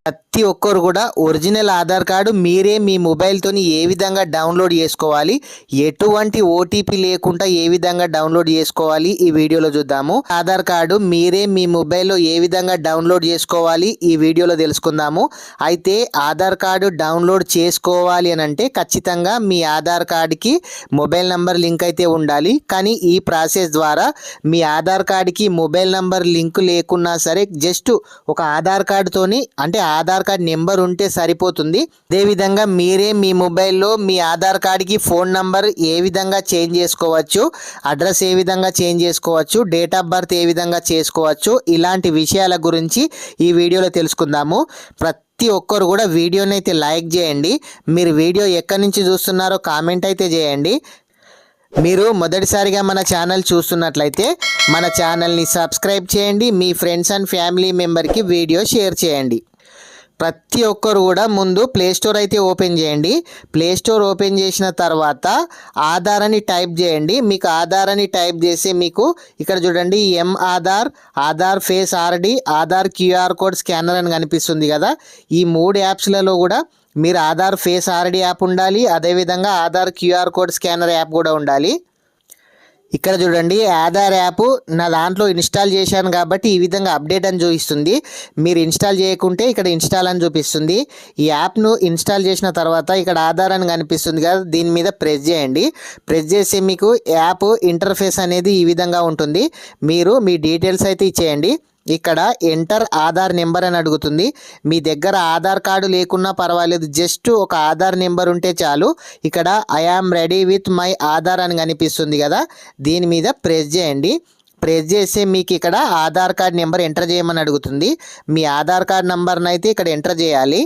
ప్రతి ఒక్కరు కూడా ఒరిజినల్ ఆధార్ కార్డు మీరే మీ మొబైల్తోని ఏ విధంగా డౌన్లోడ్ చేసుకోవాలి, ఎటువంటి ఓటీపీ లేకుండా ఏ విధంగా డౌన్లోడ్ చేసుకోవాలి ఈ వీడియోలో చూద్దాము. ఆధార్ కార్డు మీరే మీ మొబైల్లో ఏ విధంగా డౌన్లోడ్ చేసుకోవాలి ఈ వీడియోలో తెలుసుకుందాము. అయితే ఆధార్ కార్డు డౌన్లోడ్ చేసుకోవాలి అని అంటే ఖచ్చితంగా మీ ఆధార్ కార్డుకి మొబైల్ నంబర్ లింక్ అయితే ఉండాలి. కానీ ఈ ప్రాసెస్ ద్వారా మీ ఆధార్ కార్డుకి మొబైల్ నంబర్ లింక్ లేకున్నా సరే జస్ట్ ఒక ఆధార్ కార్డుతోని అంటే ఆధార్ కార్డ్ నెంబర్ ఉంటే సరిపోతుంది. అదేవిధంగా మీరే మీ మొబైల్లో మీ ఆధార్ కార్డుకి ఫోన్ నంబర్ ఏ విధంగా చేంజ్ చేసుకోవచ్చు, అడ్రస్ ఏ విధంగా చేంజ్ చేసుకోవచ్చు, డేట్ ఆఫ్ బర్త్ ఏ విధంగా చేసుకోవచ్చు, ఇలాంటి విషయాల గురించి ఈ వీడియోలో తెలుసుకుందాము. ప్రతి ఒక్కరు కూడా వీడియోని అయితే లైక్ చేయండి. మీరు వీడియో ఎక్కడి నుంచి చూస్తున్నారో కామెంట్ అయితే చేయండి. మీరు మొదటిసారిగా మన ఛానల్ చూస్తున్నట్లయితే మన ఛానల్ని సబ్స్క్రైబ్ చేయండి. మీ ఫ్రెండ్స్ అండ్ ఫ్యామిలీ మెంబర్కి వీడియో షేర్ చేయండి. ప్రతి ఒక్కరు కూడా ముందు ప్లేస్టోర్ అయితే ఓపెన్ చేయండి. ప్లేస్టోర్ ఓపెన్ చేసిన తర్వాత ఆధార్ అని టైప్ చేయండి. మీకు ఆధార్ అని టైప్ చేసి మీకు ఇక్కడ చూడండి Aadhaar, Aadhaar face RD, Aadhaar QR code scanner అని కనిపిస్తుంది కదా. ఈ 3 యాప్స్లలో కూడా మీరు ఆధార్ ఫేస్ ఆర్డి యాప్ ఉండాలి, అదేవిధంగా Aadhaar QR code scanner app కూడా ఉండాలి. ఇక్కడ చూడండి ఆధార్ యాప్ నా దాంట్లో ఇన్స్టాల్ చేశాను కాబట్టి ఈ విధంగా అప్డేట్ అని చూపిస్తుంది. మీరు ఇన్స్టాల్ చేయకుంటే ఇక్కడ ఇన్స్టాల్ అని చూపిస్తుంది. ఈ యాప్ను ఇన్స్టాల్ చేసిన తర్వాత ఇక్కడ ఆధార్ అని కనిపిస్తుంది కదా, దీని మీద ప్రెస్ చేయండి. ప్రెస్ చేసి మీకు యాప్ ఇంటర్ఫేస్ అనేది ఈ విధంగా ఉంటుంది. మీరు మీ డీటెయిల్స్ అయితే ఇచ్చేయండి. ఇక్కడ ఎంటర్ ఆధార్ నెంబర్ అని అడుగుతుంది. మీ దగ్గర ఆధార్ కార్డు లేకున్నా పర్వాలేదు, జస్ట్ ఒక ఆధార్ నెంబర్ ఉంటే చాలు. ఇక్కడ I am ready with my Aadhaar అని కనిపిస్తుంది కదా, దీని మీద ప్రెస్ చేయండి. ప్రెస్ చేసి మీకు ఇక్కడ ఆధార్ కార్డ్ నెంబర్ ఎంటర్ చేయమని అడుగుతుంది. మీ ఆధార్ కార్డ్ నెంబర్ని అయితే ఇక్కడ ఎంటర్ చేయాలి.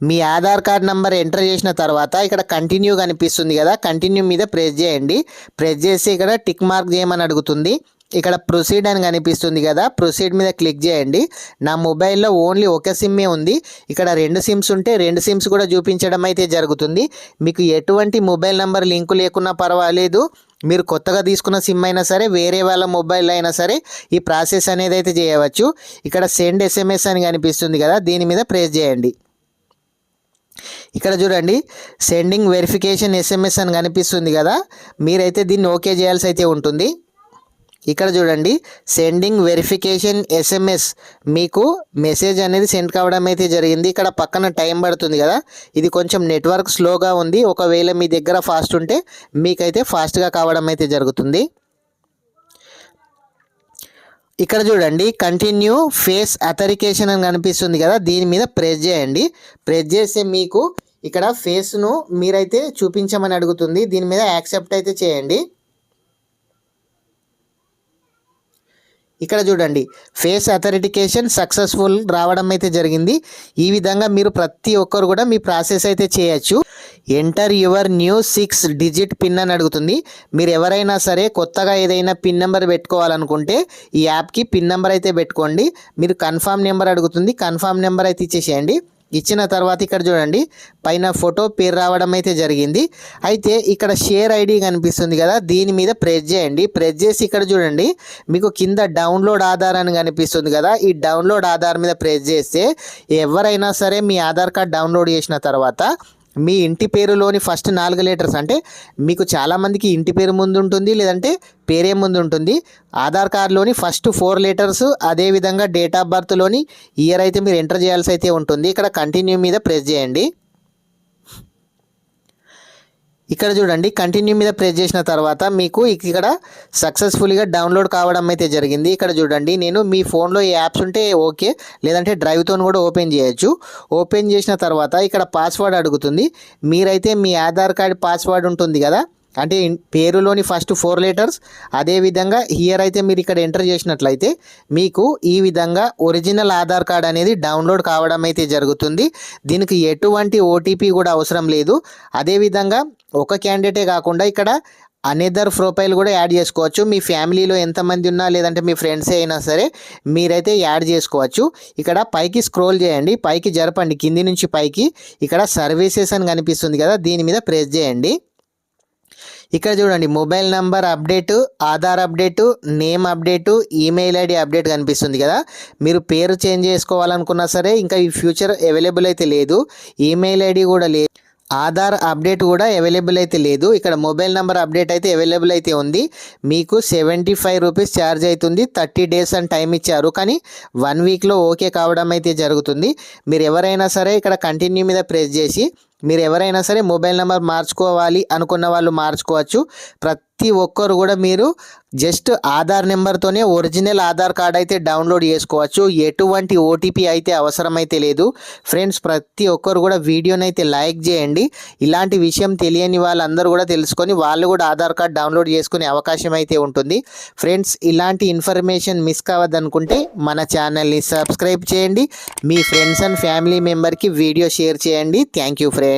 మీ ఆధార్ కార్డ్ నెంబర్ ఎంటర్ చేసిన తర్వాత ఇక్కడ కంటిన్యూ కనిపిస్తుంది కదా, కంటిన్యూ మీద ప్రెస్ చేయండి. ప్రెస్ చేసి ఇక్కడ టిక్ మార్క్ చేయమని అడుగుతుంది. ఇక్కడ ప్రొసీడ్ అని కనిపిస్తుంది కదా, ప్రొసీడ్ మీద క్లిక్ చేయండి. నా మొబైల్లో ఓన్లీ ఒక సిమ్మే ఉంది. ఇక్కడ 2 సిమ్స్ ఉంటే 2 సిమ్స్ కూడా చూపించడం అయితే జరుగుతుంది. మీకు ఎటువంటి మొబైల్ నెంబర్ లింకు లేకున్నా పర్వాలేదు, మీరు కొత్తగా తీసుకున్న సిమ్ అయినా సరే వేరే వాళ్ళ మొబైల్ అయినా సరే ఈ ప్రాసెస్ అనేది అయితే చేయవచ్చు. ఇక్కడ సెండ్ ఎస్ఎంఎస్ అని కనిపిస్తుంది కదా, దీని మీద ప్రెస్ చేయండి. ఇక్కడ చూడండి సెండింగ్ వెరిఫికేషన్ ఎస్ఎంఎస్ అని కనిపిస్తుంది కదా, మీరైతే దీన్ని ఓకే చేయాల్సి అయితే ఉంటుంది. ఇక్కడ చూడండి సెండింగ్ వెరిఫికేషన్ ఎస్ఎంఎస్, మీకు మెసేజ్ అనేది సెండ్ కావడం అయితే జరిగింది. ఇక్కడ పక్కన టైం పడుతుంది కదా, ఇది కొంచెం నెట్వర్క్ స్లోగా ఉంది. ఒకవేళ మీ దగ్గర ఫాస్ట్ ఉంటే మీకైతే ఫాస్ట్గా కావడం అయితే జరుగుతుంది. ఇక్కడ చూడండి కంటిన్యూ ఫేస్ అథెంటికేషన్ అని కనిపిస్తుంది కదా, దీని మీద ప్రెస్ చేయండి. ప్రెస్ చేస్తే మీకు ఇక్కడ ఫేస్ను మీరైతే చూపించమని అడుగుతుంది. దీని మీద యాక్సెప్ట్ అయితే చేయండి. ఇక్కడ చూడండి ఫేస్ అథెంటికేషన్ సక్సెస్ఫుల్ రావడం అయితే జరిగింది. ఈ విధంగా మీరు ప్రతి ఒక్కరు కూడా మీ ప్రాసెస్ అయితే చేయొచ్చు. Enter your new 6 digit pin అని అడుగుతుంది. మీరు ఎవరైనా సరే కొత్తగా ఏదైనా పిన్ నెంబర్ పెట్టుకోవాలనుకుంటే ఈ యాప్కి పిన్ నెంబర్ అయితే పెట్టుకోండి. మీరు కన్ఫర్మ్ నెంబర్ అడుగుతుంది, కన్ఫర్మ్ నెంబర్ అయితే ఇచ్చేసేయండి. ఇచ్చిన తర్వాత ఇక్కడ చూడండి పైన ఫోటో పేరు రావడం అయితే జరిగింది. అయితే ఇక్కడ షేర్ ఐడి కనిపిస్తుంది కదా, దీని మీద ప్రెస్ చేయండి. ప్రెస్ చేసి ఇక్కడ చూడండి మీకు కింద డౌన్లోడ్ ఆధార్ అని కనిపిస్తుంది కదా, ఈ డౌన్లోడ్ ఆధార్ మీద ప్రెస్ చేస్తే ఎవరైనా సరే మీ ఆధార్ కార్డ్ డౌన్లోడ్ చేసిన తర్వాత మీ ఇంటి పేరులోని ఫస్ట్ 4 లెటర్స్, అంటే మీకు చాలామందికి ఇంటి పేరు ముందు ఉంటుంది లేదంటే పేరే ముందు ఉంటుంది. ఆధార్ కార్డులోని ఫస్ట్ 4 లెటర్స్, అదేవిధంగా డేట్ ఆఫ్ బర్త్లోని ఇయర్ అయితే మీరు ఎంటర్ చేయాల్సి అయితే ఉంటుంది. ఇక్కడ కంటిన్యూ మీద ప్రెస్ చేయండి. ఇక్కడ చూడండి కంటిన్యూ మీద ప్రెస్ చేసిన తర్వాత మీకు ఇక్కడ సక్సెస్ఫుల్గా డౌన్లోడ్ కావడం అయితే జరిగింది. ఇక్కడ చూడండి నేను మీ ఫోన్లో ఈ యాప్స్ ఉంటే ఓకే, లేదంటే డ్రైవ్తో కూడా ఓపెన్ చేయొచ్చు. ఓపెన్ చేసిన తర్వాత ఇక్కడ పాస్వర్డ్ అడుగుతుంది. మీరైతే మీ ఆధార్ కార్డ్ పాస్వర్డ్ ఉంటుంది కదా, అంటే పేరులోని ఫస్ట్ 4 లెటర్స్, అదేవిధంగా హియర్ అయితే మీరు ఇక్కడ ఎంటర్ చేసినట్లయితే మీకు ఈ విధంగా ఒరిజినల్ ఆధార్ కార్డ్ అనేది డౌన్లోడ్ కావడం అయితే జరుగుతుంది. దీనికి ఎటువంటి ఓటీపీ కూడా అవసరం లేదు. అదేవిధంగా ఒక క్యాండిడేటే కాకుండా ఇక్కడ అనదర్ ప్రొఫైల్ కూడా యాడ్ చేసుకోవచ్చు. మీ ఫ్యామిలీలో ఎంతమంది ఉన్నా లేదంటే మీ ఫ్రెండ్స్ అయినా సరే మీరైతే యాడ్ చేసుకోవచ్చు. ఇక్కడ పైకి స్క్రోల్ చేయండి, పైకి జరపండి, కింది నుంచి పైకి. ఇక్కడ సర్వీసెస్ అని కనిపిస్తుంది కదా, దీని మీద ప్రెస్ చేయండి. ఇక్కడ చూడండి mobile number update, Aadhaar update, name update, email ID update కనిపిస్తుంది కదా. మీరు పేరు చేంజ్ చేసుకోవాలనుకున్నా సరే ఇంకా ఈ ఫ్యూచర్ అవైలబుల్ అయితే లేదు. ఈమెయిల్ ఐడి కూడా లేదు, ఆధార్ అప్డేట్ కూడా అవైలబుల్ అయితే లేదు. ఇక్కడ మొబైల్ నెంబర్ అప్డేట్ అయితే అవైలబుల్ అయితే ఉంది. మీకు 75 రూపీస్ ఛార్జ్ అవుతుంది. 30 డేస్ అని టైం ఇచ్చారు, కానీ 1 వీక్లో ఓకే కావడం అయితే జరుగుతుంది. మీరు ఎవరైనా సరే ఇక్కడ కంటిన్యూ మీద ప్రెస్ చేసి మీరు ఎవరైనా సరే మొబైల్ నెంబర్ మార్చుకోవాలి అనుకున్న వాళ్ళు మార్చుకోవచ్చు. ప్రతి ఒక్కరు కూడా మీరు జస్ట్ ఆధార్ నెంబర్తోనే ఒరిజినల్ ఆధార్ కార్డ్ అయితే డౌన్లోడ్ చేసుకోవచ్చు. ఎటువంటి ఓటీపీ అయితే అవసరమైతే లేదు. ఫ్రెండ్స్, ప్రతి ఒక్కరు కూడా వీడియోని అయితే లైక్ చేయండి. ఇలాంటి విషయం తెలియని వాళ్ళందరూ కూడా తెలుసుకొని వాళ్ళు కూడా ఆధార్ కార్డ్ డౌన్లోడ్ చేసుకునే అవకాశం అయితే ఉంటుంది. ఫ్రెండ్స్, ఇలాంటి ఇన్ఫర్మేషన్ మిస్ కావద్దనుకుంటే మన ఛానల్ని సబ్స్క్రైబ్ చేయండి. మీ ఫ్రెండ్స్ అండ్ ఫ్యామిలీ మెంబర్కి వీడియో షేర్ చేయండి. Thank you friends.